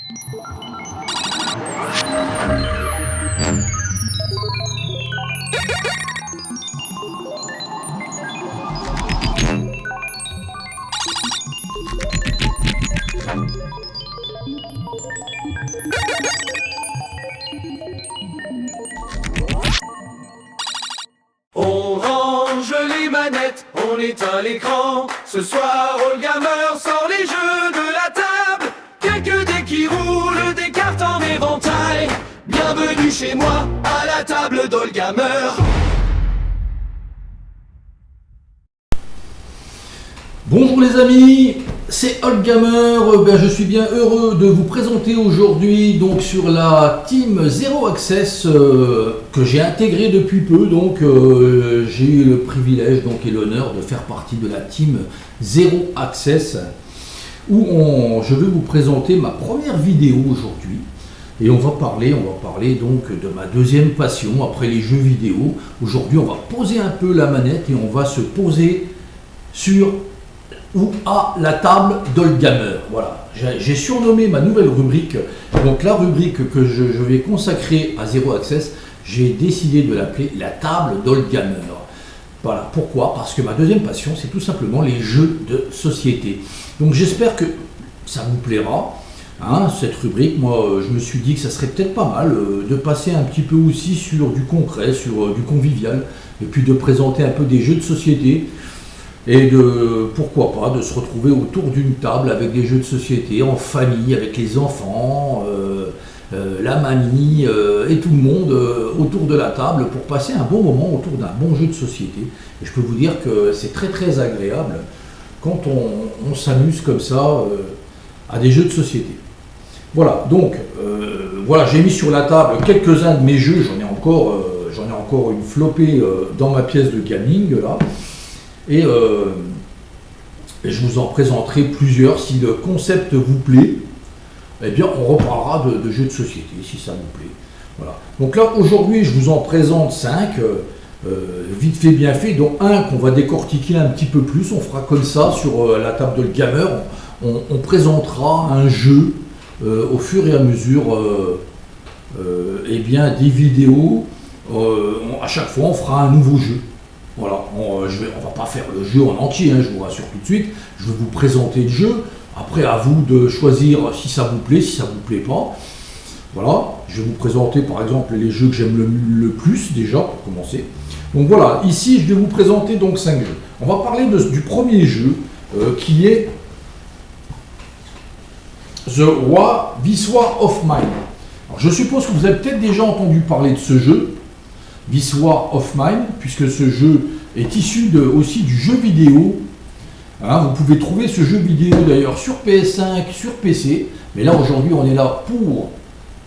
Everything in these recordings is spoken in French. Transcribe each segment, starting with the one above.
On range les manettes, on éteint l'écran. Ce soir, All Gamer sort les jeux de la table. Quelques dés qui roulent, des cartes en éventail. Bienvenue chez moi, à la table d'All Gamer. Bonjour les amis, c'est All Gamer. Je suis bien heureux de vous présenter aujourd'hui donc sur la team Zero Access que j'ai intégrée depuis peu. Donc j'ai eu le privilège et l'honneur de faire partie de la team Zero Access où je vais vous présenter ma première vidéo aujourd'hui. Et on va parler donc de ma deuxième passion après les jeux vidéo. Aujourd'hui on va poser un peu la manette et on va se poser sur ou à la table d'All Gamer. Voilà, j'ai surnommé ma nouvelle rubrique, donc la rubrique que je vais consacrer à Zero Access, j'ai décidé de l'appeler la table d'All Gamer. Voilà, pourquoi? Parce que ma deuxième passion, c'est tout simplement les jeux de société. Donc j'espère que ça vous plaira, hein, cette rubrique. Moi, je me suis dit que ça serait peut-être pas mal de passer un petit peu aussi sur du concret, sur du convivial, et puis de présenter un peu des jeux de société. Et pourquoi pas, de se retrouver autour d'une table avec des jeux de société, en famille, avec les enfants, la mamie et tout le monde autour de la table pour passer un bon moment autour d'un bon jeu de société. Et je peux vous dire que c'est très très agréable quand on s'amuse comme ça à des jeux de société. Voilà, donc voilà, j'ai mis sur la table quelques-uns de mes jeux, j'en ai encore une flopée dans ma pièce de gaming là. Et je vous en présenterai plusieurs. Si le concept vous plaît, eh bien on reparlera de jeux de société si ça vous plaît. Voilà. Donc là aujourd'hui je vous en présente 5, vite fait bien fait, dont un qu'on va décortiquer un petit peu plus. On fera comme ça sur la table de Gamer. On présentera un jeu au fur et à mesure eh bien, des vidéos. À chaque fois on fera un nouveau jeu. Voilà, on ne va pas faire le jeu en entier, hein, je vous rassure tout de suite. Je vais vous présenter le jeu. Après, à vous de choisir si ça vous plaît, si ça ne vous plaît pas. Voilà, je vais vous présenter par exemple les jeux que j'aime le plus déjà, pour commencer. Donc voilà, ici je vais vous présenter donc 5 jeux. On va parler du premier jeu qui est This War of Mine. Alors, je suppose que vous avez peut-être déjà entendu parler de ce jeu. This War of Mine, puisque ce jeu est issu aussi du jeu vidéo. Hein, vous pouvez trouver ce jeu vidéo d'ailleurs sur PS5, sur PC. Mais là aujourd'hui on est là pour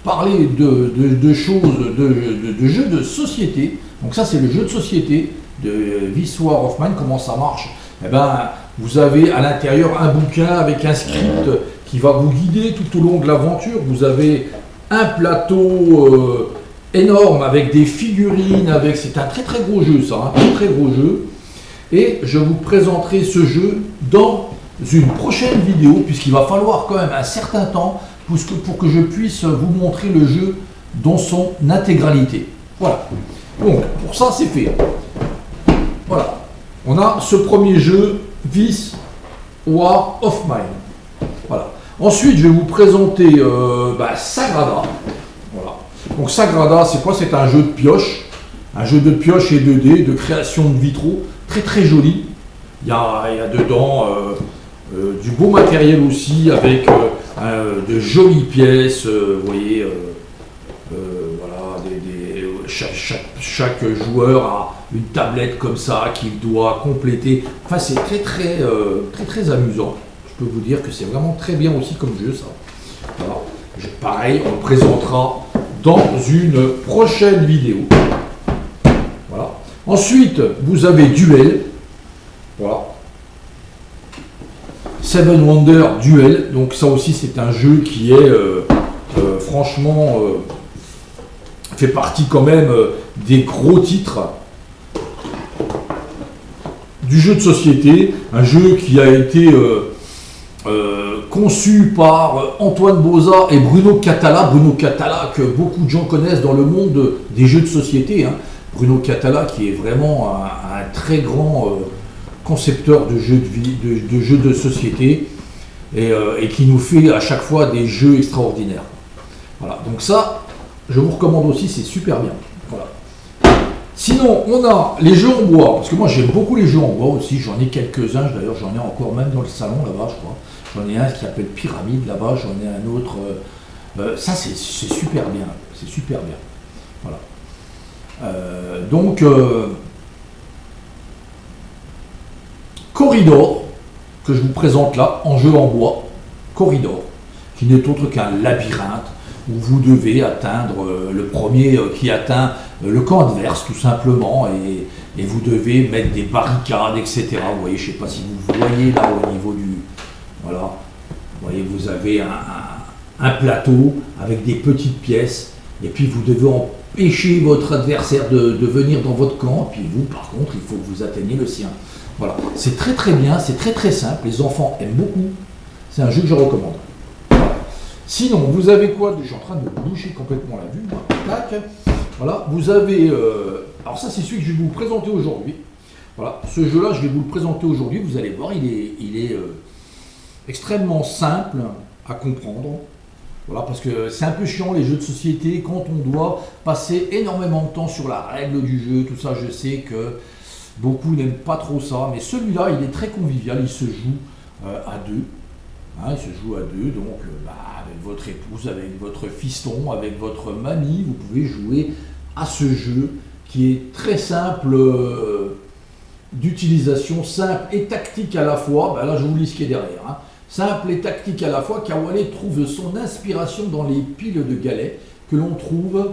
parler de choses, de jeux de société. Donc ça c'est le jeu de société de This War of Mine. Comment ça marche? Eh ben, vous avez à l'intérieur un bouquin avec un script qui va vous guider tout au long de l'aventure. Vous avez un plateau énorme avec des figurines, c'est un très très gros jeu ça, un très gros jeu. Et je vous présenterai ce jeu dans une prochaine vidéo, puisqu'il va falloir quand même un certain temps pour que je puisse vous montrer le jeu dans son intégralité. Voilà, donc pour ça c'est fait. Voilà, on a ce premier jeu, This War of Mine. Voilà. Ensuite je vais vous présenter Sagrada. Voilà. Donc Sagrada, c'est quoi? C'est un jeu de pioche. Un jeu de pioche et de dés, de création de vitraux, très très joli. Il y a dedans du beau matériel aussi, avec de jolies pièces, vous voyez, voilà, chaque joueur a une tablette comme ça qu'il doit compléter. Enfin c'est très amusant. Je peux vous dire que c'est vraiment très bien aussi comme jeu ça. Voilà. Pareil, on le présentera dans une prochaine vidéo. Voilà. Ensuite, vous avez Duel. Voilà. Seven Wonders Duel. Donc ça aussi, c'est un jeu qui est franchement fait partie quand même des gros titres du jeu de société. Un jeu qui a été conçu par Antoine Boza et Bruno Catala. Bruno Catala que beaucoup de gens connaissent dans le monde des jeux de société. Hein. Bruno Catala qui est vraiment un très grand concepteur de jeux de jeux de société et qui nous fait à chaque fois des jeux extraordinaires. Voilà, donc ça, je vous recommande aussi, c'est super bien. Voilà. Sinon, on a les jeux en bois, parce que moi j'aime beaucoup les jeux en bois aussi, j'en ai quelques-uns, d'ailleurs j'en ai encore même dans le salon là-bas, je crois. J'en ai un qui s'appelle Pyramide là-bas, j'en ai un autre. Ça c'est super bien, c'est super bien. Voilà. Corridor, que je vous présente là, en jeu en bois, Corridor, qui n'est autre qu'un labyrinthe où vous devez atteindre le premier qui atteint le camp adverse tout simplement et vous devez mettre des barricades, etc. Vous voyez, je ne sais pas si vous voyez là au niveau du... Voilà, vous voyez, vous avez un plateau avec des petites pièces et puis vous devez empêcher votre adversaire de venir dans votre camp, et puis vous par contre il faut que vous atteigniez le sien. Voilà, c'est très très bien, c'est très très simple, les enfants aiment beaucoup, c'est un jeu que je recommande. Voilà. Sinon, vous avez quoi? Je suis en train de boucher complètement la vue, tac. Voilà, vous avez, alors ça c'est celui que je vais vous présenter aujourd'hui. Voilà, ce jeu-là je vais vous le présenter aujourd'hui, vous allez voir, il est extrêmement simple à comprendre. Voilà, parce que c'est un peu chiant les jeux de société quand on doit passer énormément de temps sur la règle du jeu, tout ça, je sais que beaucoup n'aiment pas trop ça, mais celui-là il est très convivial, il se joue à deux, hein, il se joue à deux, donc avec votre épouse, avec votre fiston, avec votre mamie, vous pouvez jouer à ce jeu qui est très simple d'utilisation, simple et tactique à la fois. Ben là je vous lis ce qui est derrière, hein. Simple et tactique à la fois, Kawale trouve son inspiration dans les piles de galets que l'on trouve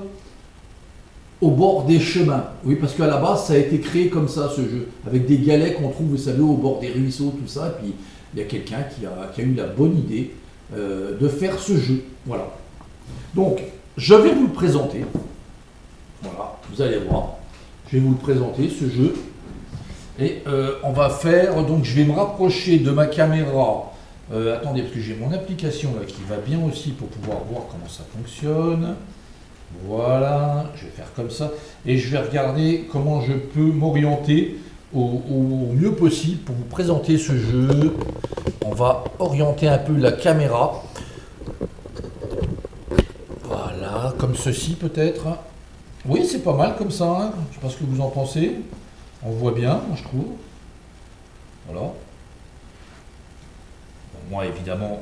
au bord des chemins. Oui, parce qu'à la base, ça a été créé comme ça, ce jeu, avec des galets qu'on trouve, vous savez, au bord des ruisseaux, tout ça. Et puis, il y a quelqu'un qui a eu la bonne idée de faire ce jeu. Voilà. Donc, je vais vous le présenter. Voilà, vous allez voir. Je vais vous le présenter, ce jeu. Et on va faire, donc je vais me rapprocher de ma caméra. Attendez, parce que j'ai mon application là qui va bien aussi pour pouvoir voir comment ça fonctionne. Voilà, je vais faire comme ça. Et je vais regarder comment je peux m'orienter au mieux possible pour vous présenter ce jeu. On va orienter un peu la caméra. Voilà, comme ceci peut-être. Oui, c'est pas mal comme ça, hein. Je sais pas ce que vous en pensez. On voit bien, moi je trouve. Voilà. Moi, évidemment,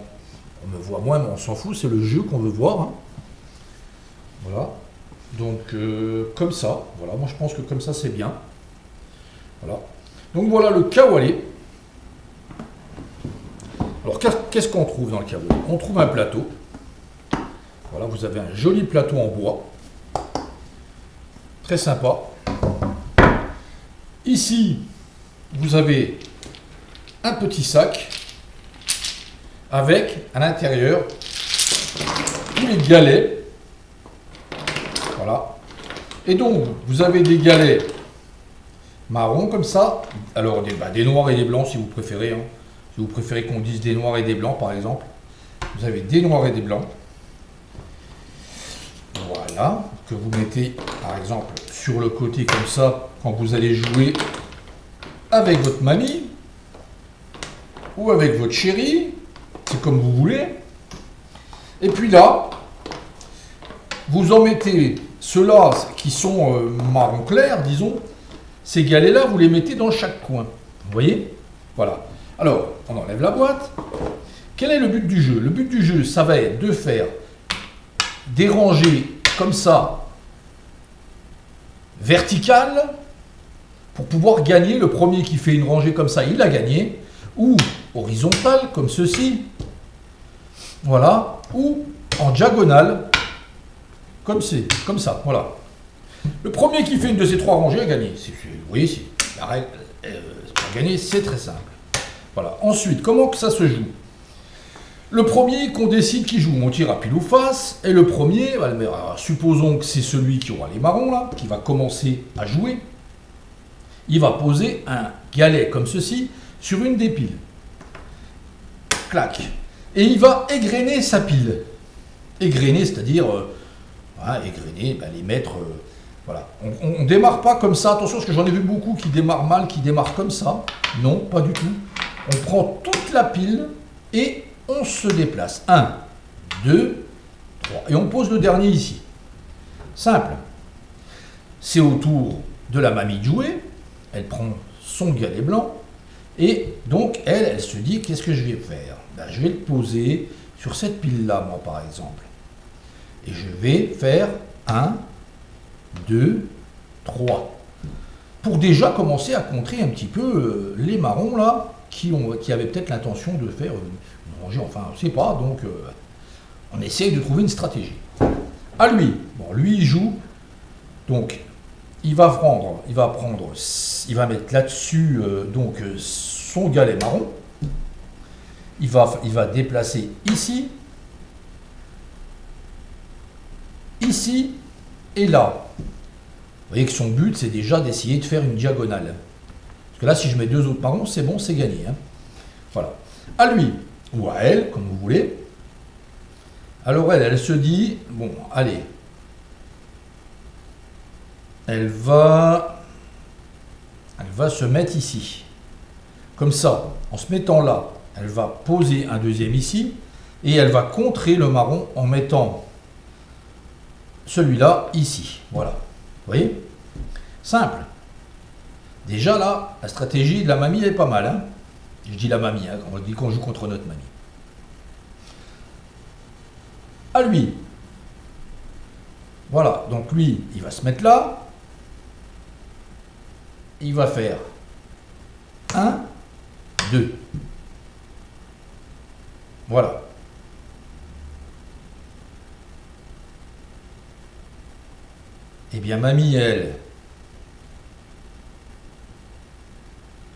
on me voit moins, mais on s'en fout, c'est le jeu qu'on veut voir. Hein. Voilà. Donc, comme ça, voilà, moi je pense que comme ça, c'est bien. Voilà. Donc, voilà le Kawale. Alors, qu'est-ce qu'on trouve dans le Kawale? On trouve un plateau. Voilà, vous avez un joli plateau en bois. Très sympa. Ici, vous avez un petit sac avec à l'intérieur tous les galets. Voilà. Et donc, vous avez des galets marrons comme ça. Alors, des noirs et des blancs si vous préférez. Hein. Si vous préférez qu'on dise des noirs et des blancs, par exemple. Vous avez des noirs et des blancs. Voilà. Que vous mettez, par exemple, sur le côté comme ça, quand vous allez jouer avec votre mamie ou avec votre chérie. C'est comme vous voulez. Et puis là, vous en mettez ceux-là qui sont marron clair, disons. Ces galets-là, vous les mettez dans chaque coin. Vous voyez? Voilà. Alors, on enlève la boîte. Quel est le but du jeu? Le but du jeu, ça va être de faire des rangées comme ça, verticales, pour pouvoir gagner. Le premier qui fait une rangée comme ça, il a gagné. Ou horizontale, comme ceci. Voilà, ou en diagonale, comme ça, voilà. Le premier qui fait une de ces trois rangées a gagné. Vous voyez, la règle, pour gagner, c'est très simple. Voilà. Ensuite, comment que ça se joue? Le premier qu'on décide qui joue, on tire à pile ou face, et le premier, supposons que c'est celui qui aura les marrons, là, qui va commencer à jouer, il va poser un galet comme ceci sur une des piles. Clac. Et il va égrener sa pile. Égrener, c'est-à-dire voilà, égrener, ben, les mettre. Voilà. On ne démarre pas comme ça. Attention, parce que j'en ai vu beaucoup qui démarrent mal, qui démarrent comme ça. Non, pas du tout. On prend toute la pile et on se déplace. 1, 2, 3. Et on pose le dernier ici. Simple. C'est au tour de la mamie de jouer. Elle prend son galet blanc. Et donc, elle se dit, qu'est-ce que je vais faire? Ben, je vais le poser sur cette pile-là, moi, par exemple. Et je vais faire 1, 2, 3. Pour déjà commencer à contrer un petit peu les marrons, là, qui avaient peut-être l'intention de faire une rangée, enfin, on ne sait pas, donc on essaye de trouver une stratégie. À lui, bon, lui, il joue, donc, il va mettre là-dessus son galet marron. Il va déplacer ici, ici et là. Vous voyez que son but, c'est déjà d'essayer de faire une diagonale. Parce que là, si je mets 2 autres marrons, c'est bon, c'est gagné. Hein. Voilà. À lui, ou à elle, comme vous voulez. Alors elle se dit, bon, allez. Elle va se mettre ici. Comme ça, en se mettant là, elle va poser un deuxième ici. Et elle va contrer le marron en mettant celui-là ici. Voilà. Vous voyez? Simple. Déjà là, la stratégie de la mamie elle est pas mal. Hein, je dis la mamie, hein, on dit qu'on joue contre notre mamie. À lui. Voilà, donc lui, il va se mettre là. Il va faire 1, 2. Voilà. Eh bien, mamie, elle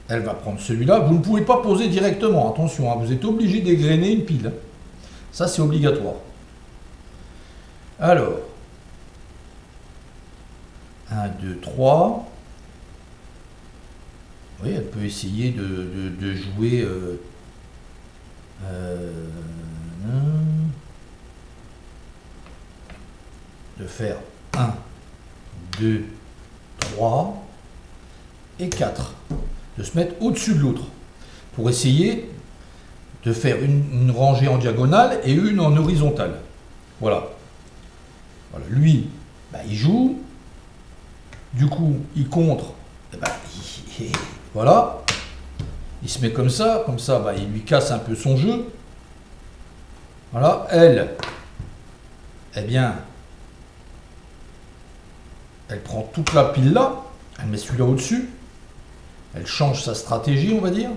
va prendre celui-là. Vous ne pouvez pas poser directement, attention, hein, vous êtes obligé d'égrener une pile. Ça, c'est obligatoire. Alors, 1, 2, 3. Oui, elle peut essayer de jouer... de faire 1, 2, 3 et 4. De se mettre au-dessus de l'autre. Pour essayer de faire une rangée en diagonale et une en horizontale. Voilà. Voilà. Lui, bah, il joue. Du coup, il contre. Et bah, voilà. Il se met comme ça, bah, il lui casse un peu son jeu. Voilà. Elle, eh bien, elle prend toute la pile là, elle met celui-là au-dessus, elle change sa stratégie, on va dire,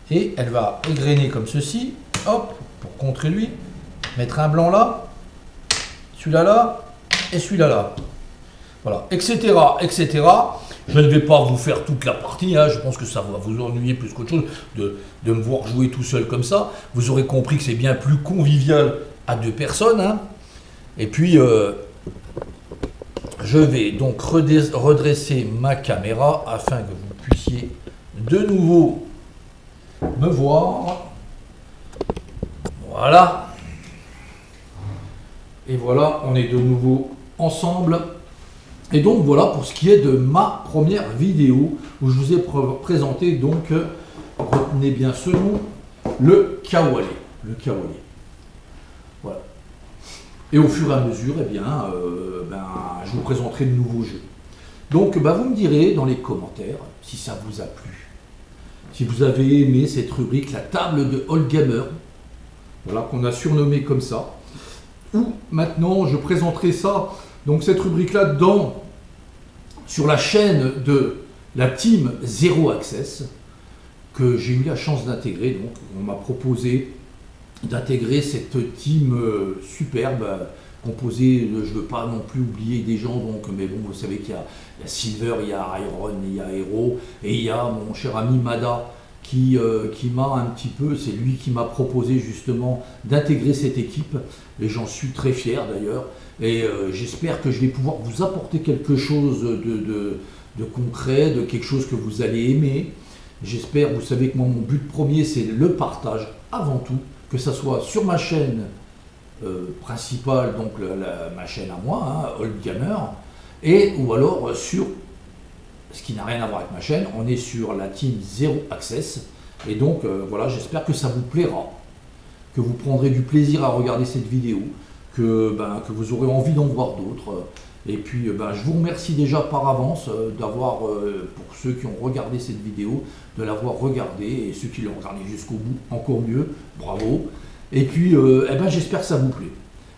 et elle va égrener comme ceci, hop, pour contrer lui, mettre un blanc là, celui-là là, et celui-là là. Voilà, etc., etc. Je ne vais pas vous faire toute la partie, hein. Je pense que ça va vous ennuyer plus qu'autre chose de me voir jouer tout seul comme ça. Vous aurez compris que c'est bien plus convivial à 2 personnes. Hein. Et puis, je vais donc redresser ma caméra afin que vous puissiez de nouveau me voir. Voilà. Et voilà, on est de nouveau ensemble. Et donc voilà pour ce qui est de ma première vidéo où je vous ai présenté donc, retenez bien ce nom, le Kawale. Le Kawale. Voilà. Et au fur et à mesure, eh bien, je vous présenterai de nouveaux jeux. Donc vous me direz dans les commentaires si ça vous a plu. Si vous avez aimé cette rubrique, la table de Old Gamer, voilà, qu'on a surnommé comme ça. Ou maintenant je présenterai ça, donc cette rubrique-là, sur la chaîne de la team Zero Access, que j'ai eu la chance d'intégrer. Donc on m'a proposé d'intégrer cette team superbe, composée, je ne veux pas non plus oublier des gens, donc, mais bon, vous savez qu'il y a Silver, il y a Iron, il y a Hero, et il y a mon cher ami Mada, qui m'a un petit peu, c'est lui qui m'a proposé justement d'intégrer cette équipe, et j'en suis très fier d'ailleurs, et j'espère que je vais pouvoir vous apporter quelque chose de concret, de quelque chose que vous allez aimer. J'espère, vous savez que moi, mon but premier, c'est le partage avant tout, que ce soit sur ma chaîne principale, donc ma chaîne à moi, hein, Old Gamer, et ou alors sur ce qui n'a rien à voir avec ma chaîne, on est sur la team Zero Access, et donc voilà, j'espère que ça vous plaira, que vous prendrez du plaisir à regarder cette vidéo, que vous aurez envie d'en voir d'autres. Et puis je vous remercie déjà par avance d'avoir, pour ceux qui ont regardé cette vidéo, de l'avoir regardée, et ceux qui l'ont regardé jusqu'au bout, encore mieux, bravo. Et puis j'espère que ça vous plaît.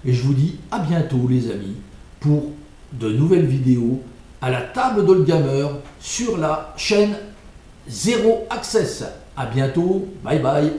Et je vous dis à bientôt les amis, pour de nouvelles vidéos à la table d'Old Gamer sur la chaîne Zero Access. À bientôt, bye bye.